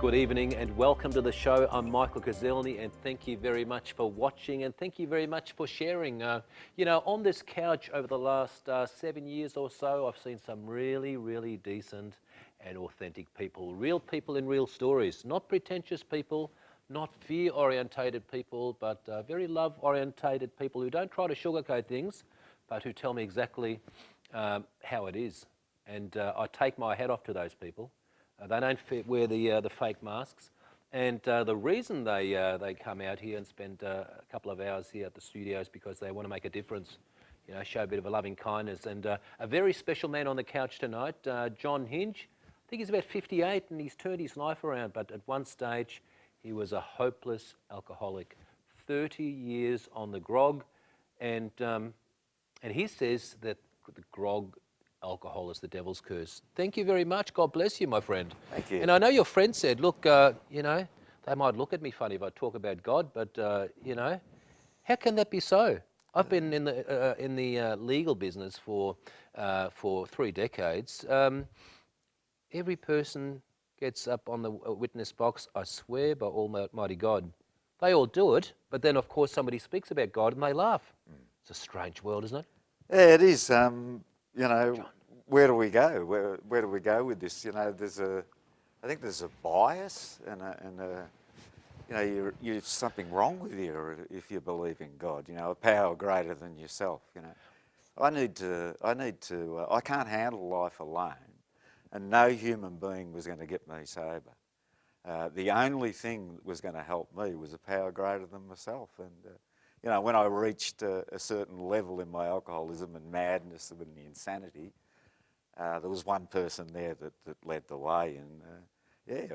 Good evening and welcome to the show. I'm Michael Kozelny and thank you very much for watching and thank you very much for sharing. On this couch over the last 7 years or so, I've seen some really decent and authentic people. Real people in real stories. Not pretentious people, not fear-orientated people, but very love-orientated people who don't try to sugarcoat things, but who tell me exactly how it is. And I take my hat off to those people. They don't wear the fake masks, and the reason they come out here and spend a couple of hours here at the studios because they want to make a difference, show a bit of a loving kindness. And a very special man on the couch tonight, John Hinge. I think he's about 58 and he's turned his life around, but at one stage he was a hopeless alcoholic. 30 years on the grog, and he says that the grog alcohol is the devil's curse. Thank you very much. God bless you, my friend. Thank you. And I know your friend said, look, they might look at me funny if I talk about God, but, how can that be so? I've been in the legal business for 3 decades. Every person gets up on the witness box, I swear by Almighty God. They all do it, but then, of course, somebody speaks about God and they laugh. It's a strange world, isn't it? Yeah, it is. Where do we go? Where do we go with this? I think there's a bias and you're something wrong with you if you believe in God. A power greater than yourself. I can't handle life alone, and no human being was going to get me sober. The only thing that was going to help me was a power greater than myself. And when I reached a certain level in my alcoholism and madness and the insanity, there was one person there that led the way, and it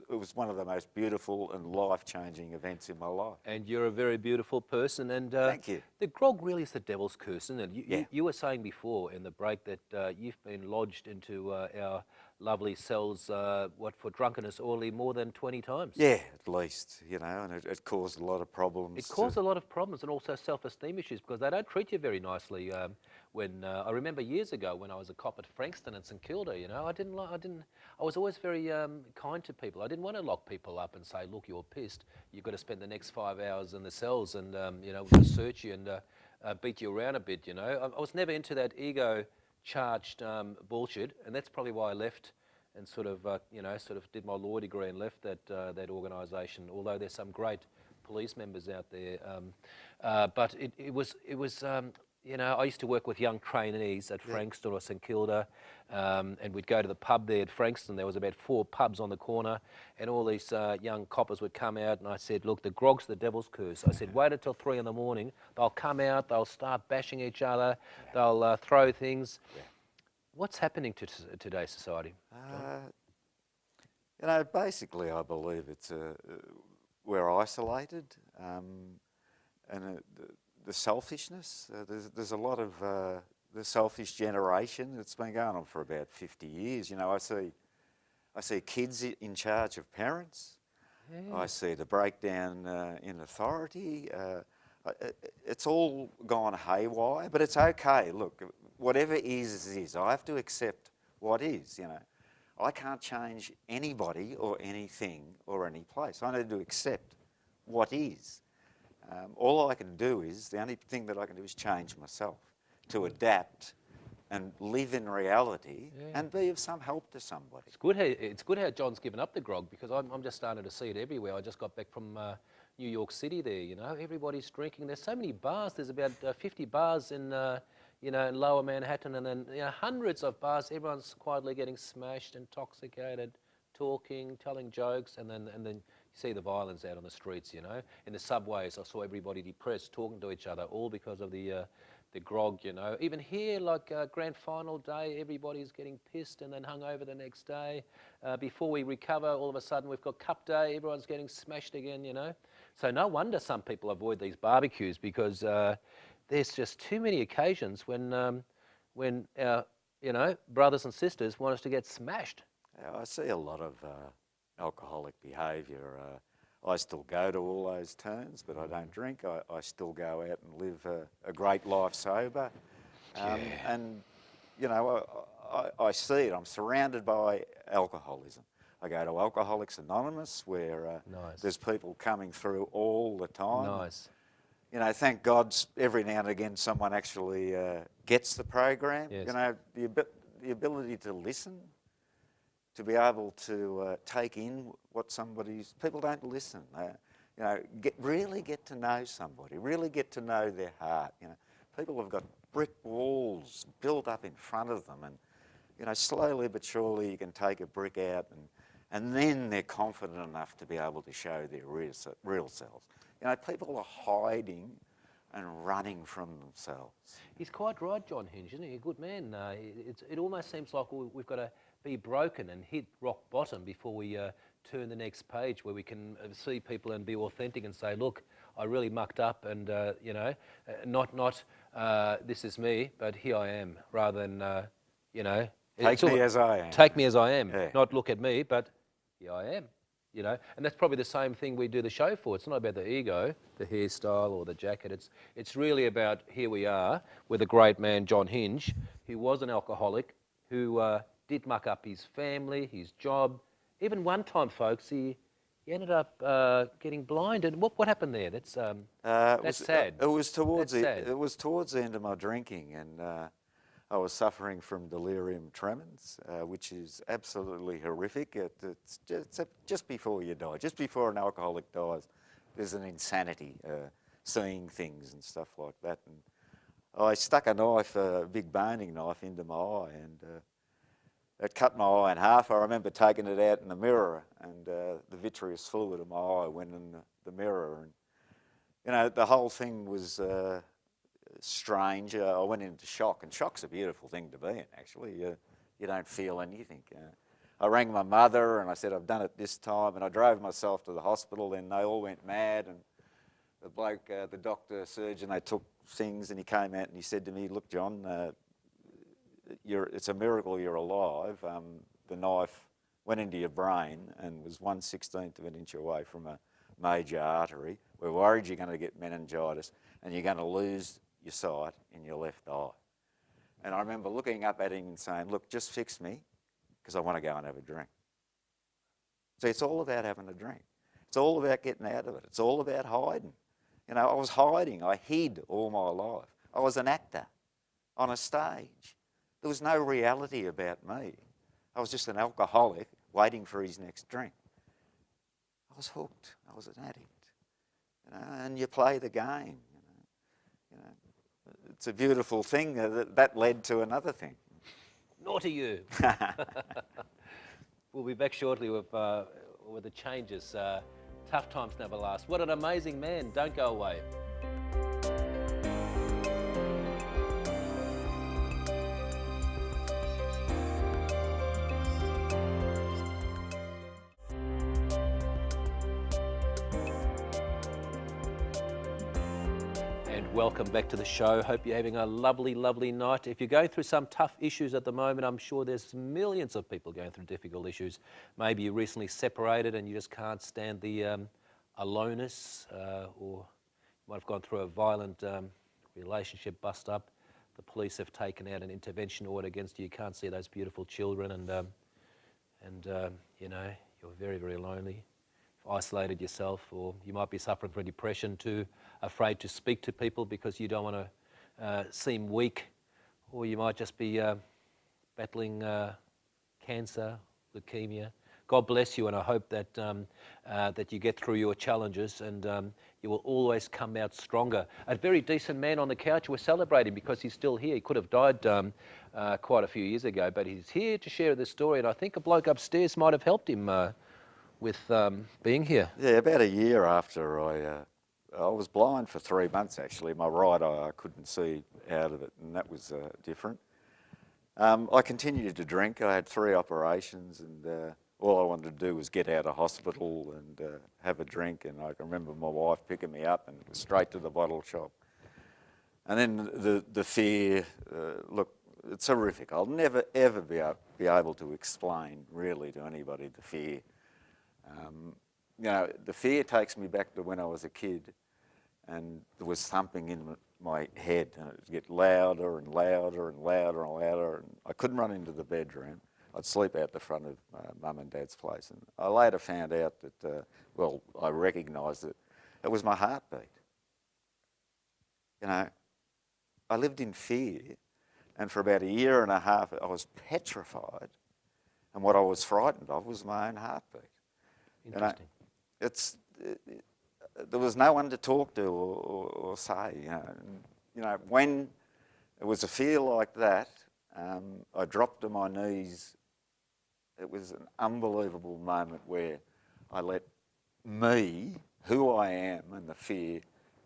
was one of the most beautiful and life-changing events in my life. And you're a very beautiful person, and thank you. The grog really is the devil's curse, isn't it? Yeah. You were saying before in the break that you've been lodged into our lovely cells, for drunkenness only more than 20 times. Yeah, at least, and it caused a lot of problems. It caused a lot of problems and also self-esteem issues because they don't treat you very nicely. I remember years ago when I was a cop at Frankston and St Kilda, I was always very kind to people. I didn't want to lock people up and say, look, you're pissed. You've got to spend the next 5 hours in the cells and, we're going to search you and beat you around a bit, I was never into that ego-charged bullshit, and that's probably why I left and sort of did my law degree and left that organisation, although there's some great police members out there. But it was I used to work with young trainees at Frankston or St Kilda, and we'd go to the pub there at Frankston. There was about 4 pubs on the corner, and all these young coppers would come out, and I said, look, the grog's the devil's curse. I said, wait until 3 in the morning. They'll come out, they'll start bashing each other, they'll throw things. Yeah. What's happening to today's society? Basically, I believe we're isolated, and the selfishness. There's a lot of the selfish generation that's been going on for about 50 years. I see kids in charge of parents. Yeah. I see the breakdown in authority. It's all gone haywire, but it's okay. Look, whatever is. I have to accept what is, I can't change anybody or anything or any place. I need to accept what is. All I can do is, the only thing that I can do is change myself to adapt and live in reality and be of some help to somebody. It's good how John's given up the grog, because I'm just starting to see it everywhere. I just got back from New York City there, everybody's drinking. There's so many bars. There's about 50 bars in Lower Manhattan, and then hundreds of bars. Everyone's quietly getting smashed, intoxicated, talking, telling jokes, and then you see the violence out on the streets. In the subways, I saw everybody depressed, talking to each other, all because of the grog. Even here, like grand final day, everybody's getting pissed and then hung over the next day. Before we recover, all of a sudden we've got cup day. Everyone's getting smashed again. So no wonder some people avoid these barbecues, because there's just too many occasions when our brothers and sisters want us to get smashed. I see a lot of alcoholic behaviour. I still go to all those turns, but I don't drink. I still go out and live a great life sober. And, I see it. I'm surrounded by alcoholism. I go to Alcoholics Anonymous, where Nice. there's people coming through all the time. Nice. You know, thank God every now and again someone actually gets the program. Yes. You know, the ability to listen, to be able to take in what people don't listen. You know, really get to know somebody, really get to know their heart. You know, people have got brick walls built up in front of them, and you know, slowly but surely you can take a brick out, and then they're confident enough to be able to show their real selves. You know, people are hiding and running from themselves. He's quite right, John Hinge, isn't he? A good man. It almost seems like we've got to be broken and hit rock bottom before we turn the next page, where we can see people and be authentic and say, look, I really mucked up, and you know, not this is me, but here I am, rather than you know, Take me as I am. Take me as I am. Yeah. Not look at me, but here I am. You know, and that's probably the same thing we do the show for. It's not about the ego, the hairstyle or the jacket. It's really about, here we are with a great man, John Hinge, who was an alcoholic, who did muck up his family, his job. Even one time, folks, he ended up getting blinded. What happened there? That's sad. It was towards sad. It was towards the end of my drinking, and I was suffering from delirium tremens, which is absolutely horrific. It's just before you die, just before an alcoholic dies, there's an insanity, seeing things and stuff like that. And I stuck a knife, a big boning knife, into my eye, and it cut my eye in half. I remember taking it out in the mirror, and the vitreous fluid of my eye went in the mirror. And you know, the whole thing was strange. I went into shock, and shock's a beautiful thing to be in, actually. You don't feel anything. I rang my mother and I said, I've done it this time, and I drove myself to the hospital, and they all went mad, and the bloke, the doctor, surgeon, they took things, and he came out and he said to me, look, John, it's a miracle you're alive. The knife went into your brain and was 1/16 of an inch away from a major artery. We're worried you're going to get meningitis, and you're going to lose your sight in your left eye. And I remember looking up at him and saying, look, just fix me, because I want to go and have a drink. So it's all about having a drink. It's all about getting out of it. It's all about hiding. You know, I was hiding. I hid all my life. I was an actor on a stage. There was no reality about me. I was just an alcoholic waiting for his next drink. I was hooked. I was an addict. You know, and you play the game. You know, it's a beautiful thing that led to another thing. Naughty you. We'll be back shortly with the changes. Tough times never last. What an amazing man. Don't go away. Welcome back to the show. Hope you're having a lovely, lovely night. If you're going through some tough issues at the moment, I'm sure there's millions of people going through difficult issues. Maybe you recently separated and you just can't stand the aloneness, or you might have gone through a violent relationship bust up. The police have taken out an intervention order against you. You can't see those beautiful children, and you know, you're very, very lonely. Isolated yourself, or you might be suffering from depression, too afraid to speak to people because you don't want to seem weak, or you might just be battling cancer, leukemia. God bless you, and I hope that that you get through your challenges, and you will always come out stronger. A very decent man on the couch. We're celebrating because he's still here. He could have died quite a few years ago, but he's here to share this story, and I think a bloke upstairs might have helped him with being here. Yeah, about a year after I was blind for 3 months, actually. My right eye, I couldn't see out of it, and that was different. I continued to drink. I had 3 operations, and all I wanted to do was get out of hospital and have a drink. And I can remember my wife picking me up and straight to the bottle shop. And then the fear, look, it's horrific. I'll never, ever be able to explain really to anybody the fear. You know, the fear takes me back to when I was a kid, and there was thumping in my head, and it would get louder and louder and louder and louder, and I couldn't run into the bedroom. I'd sleep out the front of Mum and Dad's place. And I later found out that, well, I recognised that it was my heartbeat. You know, I lived in fear, and for about a year and a half I was petrified, and what I was frightened of was my own heartbeat. Interesting. There was no one to talk to or say, when it was a fear like that, I dropped to my knees. It was an unbelievable moment where I let me, who I am, and the fear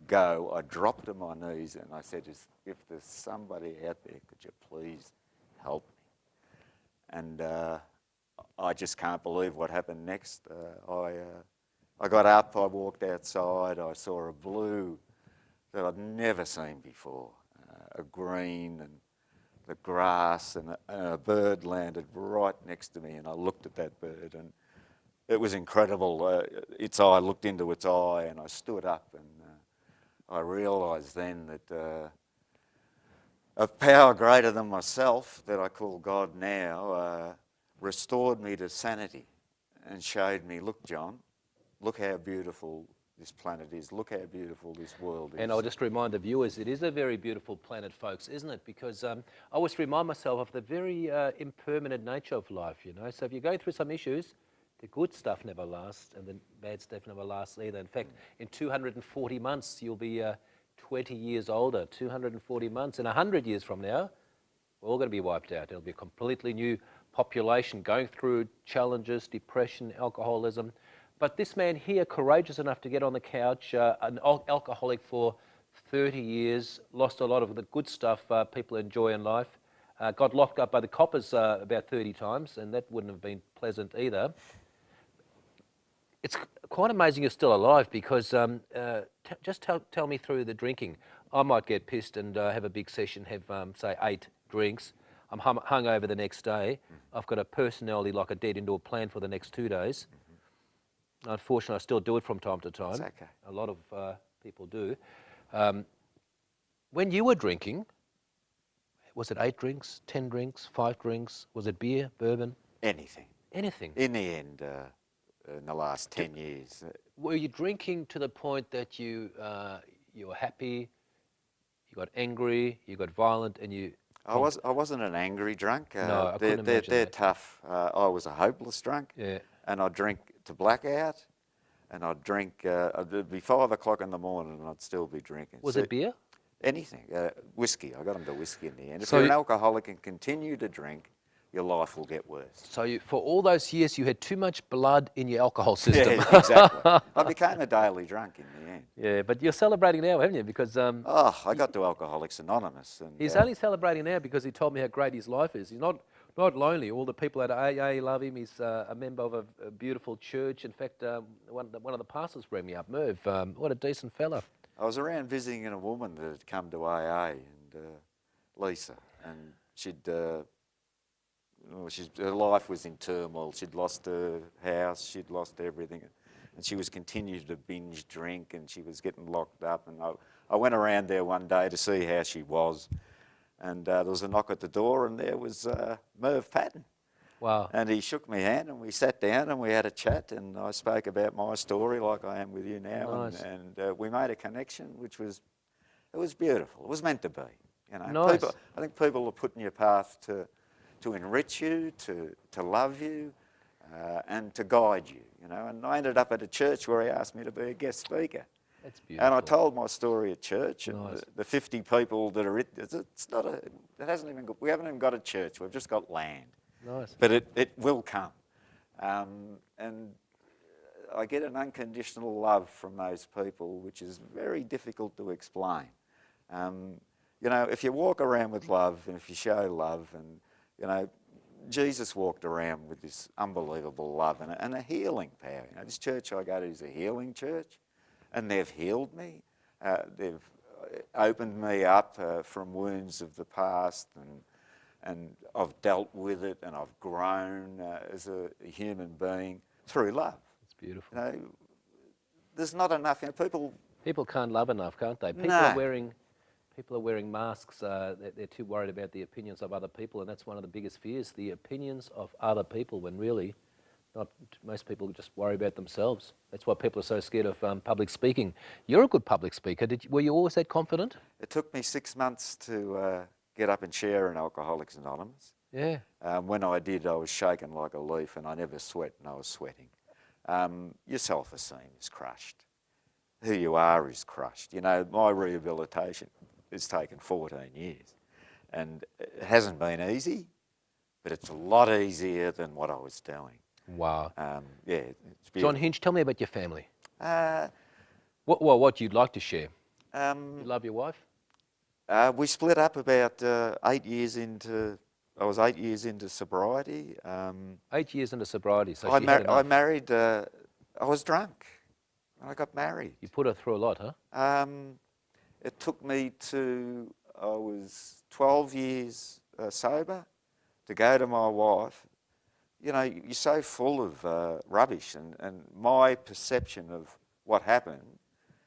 go. I dropped to my knees and I said, if there's somebody out there, could you please help me? And I just can't believe what happened next. I got up, I walked outside, I saw a blue that I'd never seen before, a green, and the grass, and a bird landed right next to me, and I looked at that bird, and it was incredible. Its eye looked into its eye, and I stood up, and I realised then that a power greater than myself, that I call God now, restored me to sanity and showed me, look, John, look how beautiful this planet is. Look how beautiful this world is. And I'll just remind the viewers, it is a very beautiful planet, folks, isn't it? Because I always remind myself of the very impermanent nature of life, you know. So if you go through some issues, the good stuff never lasts and the bad stuff never lasts either. In fact, in 240 months, you'll be 20 years older. 240 months. And 100 years from now, we're all going to be wiped out. It'll be a completely new population going through challenges, depression, alcoholism. But this man here, courageous enough to get on the couch, an alcoholic for 30 years, lost a lot of the good stuff people enjoy in life, got locked up by the coppers about 30 times, and that wouldn't have been pleasant either. It's quite amazing you're still alive, because just tell me through the drinking. I might get pissed and have a big session, have, say, 8 drinks. I'm hungover the next day. I've got a personality like a dead indoor plant for the next 2 days. Unfortunately, I still do it from time to time. It's okay. A lot of people do. When you were drinking, was it 8 drinks, 10 drinks, 5 drinks? Was it beer, bourbon? Anything. Anything. In the end, in the last 10 years. Were you drinking to the point that you were happy, you got angry, you got violent, and you... I wasn't an angry drunk. No, I couldn't imagine they're that. tough. I was a hopeless drunk. Yeah. And I'd drink to blackout, and I'd drink, it'd be 5 o'clock in the morning and I'd still be drinking. Was it beer? Anything. Whiskey. I got into whiskey in the end. If So you're an alcoholic and continue to drink, your life will get worse. So for all those years, you had too much blood in your alcohol system. Yeah, exactly. I became a daily drunk in the end. Yeah, but you're celebrating now, haven't you? Because I got to Alcoholics Anonymous. And, he's only celebrating now because he told me how great his life is. He's not lonely. All the people at AA love him. He's a member of a beautiful church. In fact, one of the pastors rang me up, Merv. What a decent fella. I was around visiting a woman that had come to AA, and Lisa, and her life was in turmoil. She'd lost her house, she'd lost everything, and she was continuing to binge drink, and she was getting locked up. And I went around there one day to see how she was, and there was a knock at the door, and there was Merv Patton. Wow. And he shook my hand, and we sat down and we had a chat, and I spoke about my story like I am with you now. Nice. And we made a connection, it was beautiful. It was meant to be. You know, Nice. I think people are put in your path to enrich you, to love you, and to guide you. You know, and I ended up at a church where he asked me to be a guest speaker. That's beautiful. And I told my story at church, and Nice. the 50 people that are we haven't even got a church. We've just got land. Nice. But it will come. And I get an unconditional love from those people, which is very difficult to explain. You know, if you walk around with love, and if you show love, and, you know, Jesus walked around with this unbelievable love and a healing power. You know, this church I go to is a healing church, and they've healed me. They've opened me up from wounds of the past, and I've dealt with it, and I've grown as a human being through love. It's beautiful. You know, there's not enough. You know, people can't love enough, can't they? People No. are wearing People are wearing masks. They're too worried about the opinions of other people, and that's one of the biggest fears, the opinions of other people, when really not most people just worry about themselves. That's why people are so scared of public speaking. You're a good public speaker. Were you always that confident? It took me 6 months to get up and share in Alcoholics Anonymous. Yeah. When I did, I was shaking like a leaf, and I never sweat, and I was sweating. Your self-esteem is crushed. Who you are is crushed. You know, my rehabilitation has taken 14 years, and it hasn't been easy, but it's a lot easier than what I was doing. Wow. Yeah, it's beautiful. John Hinch, tell me about your family. Uh, What you'd like to share? um, You love your wife? we split up about 8 years into. I was 8 years into sobriety. 8 years into sobriety, so I she had enough. married. I was drunk when I got married. You put her through a lot, huh? It took me to. I was 12 years sober to go to my wife. You know, you're so full of rubbish, and my perception of what happened,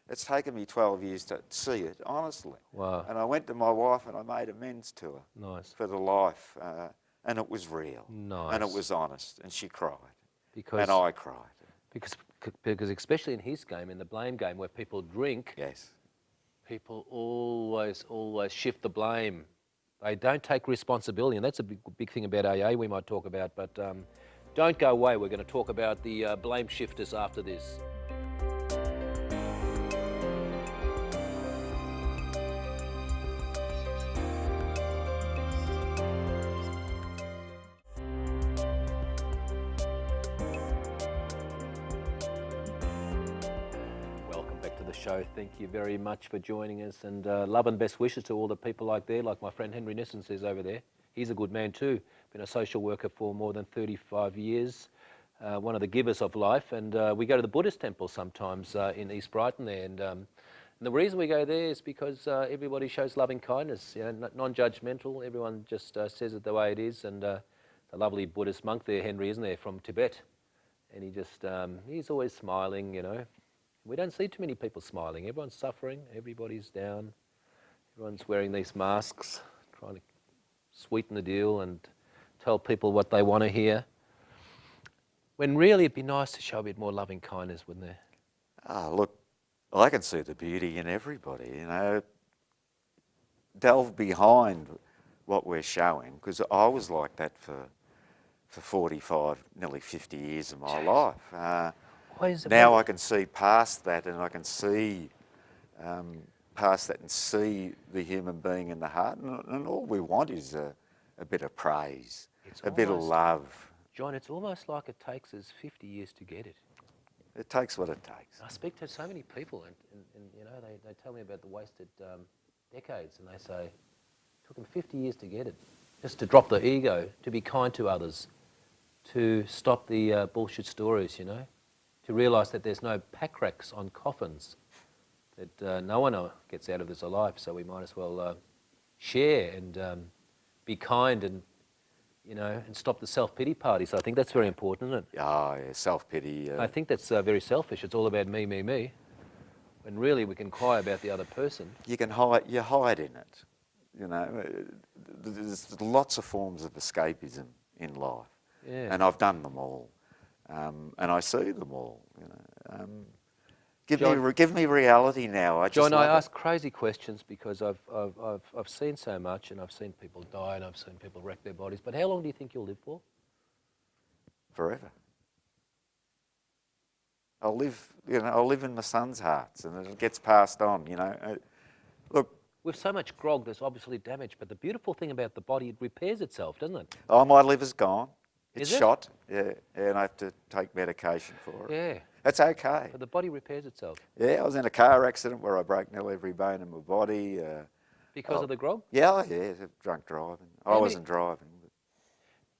it's taken me 12 years to see it, honestly. Wow. And I went to my wife and I made amends to her Nice. for the life, and it was real. Nice. And it was honest, and she cried. Because, and I cried. because especially in his game, in the blame game, where people drink, Yes. people always shift the blame. They don't take responsibility, and that's a big thing about AA we might talk about, but don't go away. We're going to talk about the blame shifters after this. Welcome back to the show. Thank you very much for joining us, and love and best wishes to all the people like my friend Henry Nissen says over there. He's a good man too, been a social worker for more than 35 years, one of the givers of life, and we go to the Buddhist temple sometimes in East Brighton there, and the reason we go there is because everybody shows loving kindness, you know, non-judgmental, everyone just says it the way it is, and the lovely Buddhist monk there, Henry, isn't there, from Tibet, and he just, he's always smiling, you know. We don't see too many people smiling. Everyone's suffering, everybody's down, everyone's wearing these masks, trying to sweeten the deal and tell people what they want to hear. When really it'd be nice to show a bit more loving kindness, wouldn't there? Ah, look, I can see the beauty in everybody, you know. Delve behind what we're showing, because I was like that for 45, nearly 50 years of my life. Now I can see past that, and I can see past that and see the human being in the heart, and all we want is a bit of praise, a bit of love. John, it's almost like it takes us 50 years to get it. It takes what it takes. I speak to so many people, and you know, they tell me about the wasted decades, and they say it took them 50 years to get it, just to drop the ego, to be kind to others, to stop the bullshit stories, you know, to realise that there's no pack racks on coffins, that no one gets out of this alive, so we might as well share and be kind and, you know, and stop the self-pity parties. I think that's very important, isn't it? Oh, yeah, self-pity. I think that's very selfish. It's all about me, me, me. When really we can cry about the other person. You hide in it. You know, there's lots of forms of escapism in life, Yeah. and I've done them all, and I see them all. You know, give me reality now. John, I ask crazy questions because I've seen so much, and I've seen people die, and I've seen people wreck their bodies. But how long do you think you'll live for? Forever. I'll live in my son's hearts, and it gets passed on. You know, look. With so much grog, there's obviously damage, but the beautiful thing about the body, it repairs itself, doesn't it? Oh, my liver's gone. It's Is it? shot. Yeah, and I have to take medication for it. Yeah. That's okay. But the body repairs itself. Yeah, I was in a car accident where I broke nearly every bone in my body. Because of the grog? Yeah, drunk driving. I wasn't driving. But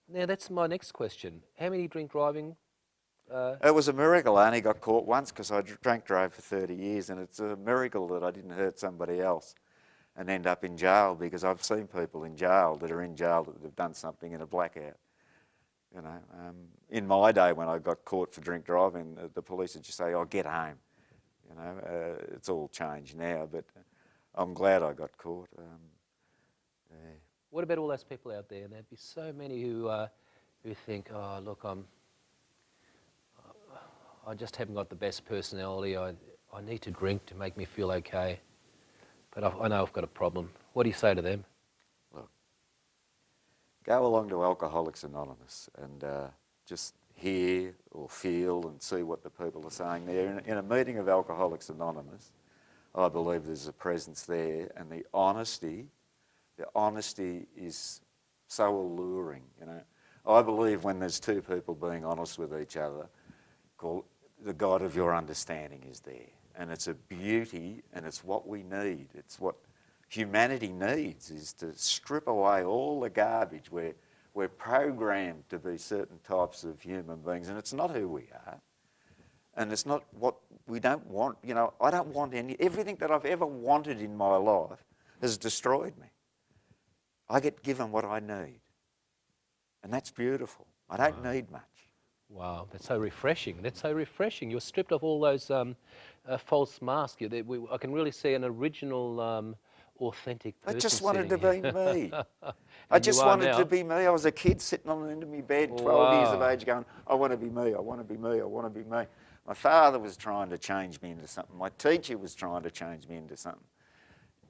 Now, that's my next question. How many drink driving? it was a miracle. I only got caught once because I drunk drove for 30 years, and it's a miracle that I didn't hurt somebody else and end up in jail, because I've seen people in jail that are in jail that have done something in a blackout. You know, in my day when I got caught for drink driving, the police would just say, "Oh, get home." You know, it's all changed now, but I'm glad I got caught. Yeah. What about all those people out there? And there'd be so many who think, oh, look, I just haven't got the best personality. I need to drink to make me feel okay. But I know I've got a problem. What do you say to them? Look, go along to Alcoholics Anonymous and just hear or feel and see what the people are saying there. In a meeting of Alcoholics Anonymous, I believe there's a presence there, and the honesty is so alluring. You know, I believe when there's two people being honest with each other, the God of your understanding is there, and it's a beauty, and it's what we need. It's what humanity needs, is to strip away all the garbage. We're programmed to be certain types of human beings, and it's not who we are. And it's not what we don't want. You know, I don't want everything that I've ever wanted in my life has destroyed me. I get given what I need. And that's beautiful. I don't need much. Wow, that's so refreshing. That's so refreshing. You're stripped of all those false masks. I can really see an original, authentic person. I just wanted to be me. I And just you are wanted now. to be me. I was a kid sitting on the end of my bed, 12 years of age, going, I want to be me, I want to be me, I want to be me. My father was trying to change me into something. My teacher was trying to change me into something.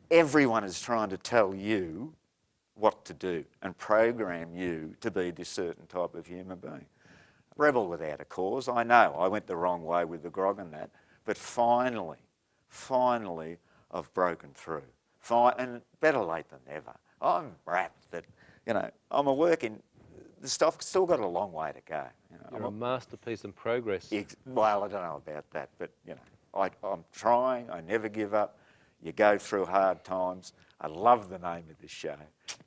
Everyone is trying to tell you what to do and program you to be this certain type of human being. Rebel without a cause. I know I went the wrong way with the grog and that, but finally, I've broken through. And better late than never. I'm wrapped that, you know, I'm a working, the stuff's still got a long way to go. You know, You're a masterpiece in progress. Well, I don't know about that, but, you know, I'm trying, I never give up. You go through hard times. I love the name of this show,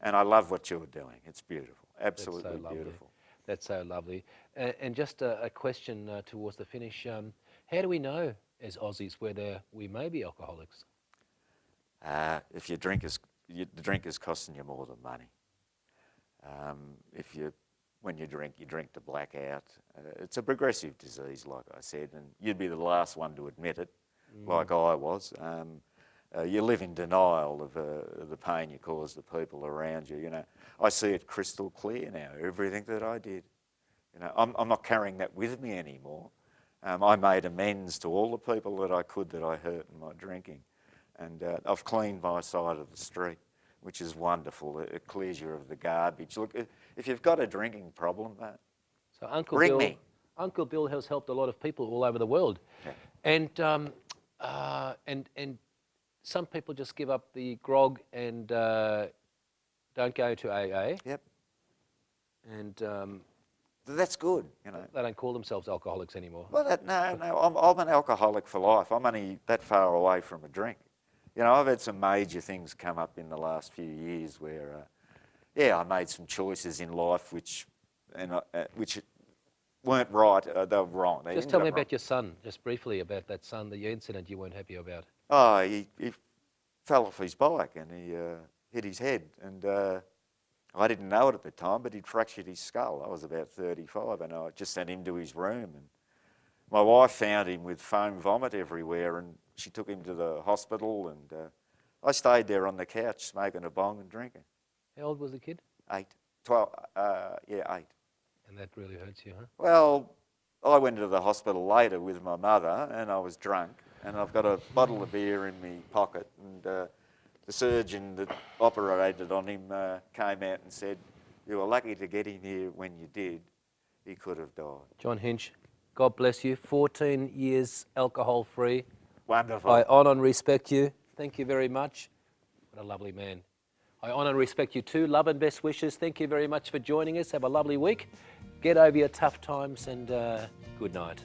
and I love what you're doing. It's beautiful, absolutely beautiful. That's so lovely. And just a question towards the finish. How do we know, as Aussies, whether we may be alcoholics? If the drink is costing you more than money. When you drink to black out. It's a progressive disease, like I said, and you'd be the last one to admit it, like I was. You live in denial of the pain you cause the people around you. You know, I see it crystal clear now. Everything that I did, you know, I'm not carrying that with me anymore. I made amends to all the people that I could that I hurt in my drinking, and I've cleaned my side of the street, which is wonderful. It clears you of the garbage. Look, if you've got a drinking problem, so Uncle ring Bill, me. Uncle Bill has helped a lot of people all over the world, Yeah. and some people just give up the grog and don't go to AA. Yep. And That's good, you know. they don't call themselves alcoholics anymore. Well, no, I'm an alcoholic for life. I'm only that far away from a drink. You know, I've had some major things come up in the last few years where, I made some choices in life which weren't right. They were wrong. Just tell me about your son, just briefly about that son, the incident you weren't happy about. Oh, he fell off his bike and he hit his head, and I didn't know it at the time, but he'd fractured his skull. I was about 35, and I just sent him to his room, and my wife found him with foam vomit everywhere, and she took him to the hospital, and I stayed there on the couch smoking a bong and drinking. How old was the kid? 8. And that really hurts you, huh? Well, I went to the hospital later with my mother, and I was drunk, and I've got a bottle of beer in my pocket, and the surgeon that operated on him came out and said, "You were lucky to get him here when you did. He could have died." John Hinch, God bless you. 14 years alcohol-free. Wonderful. I honour and respect you. Thank you very much. What a lovely man. I honour and respect you too. Love and best wishes. Thank you very much for joining us. Have a lovely week. Get over your tough times, and good night.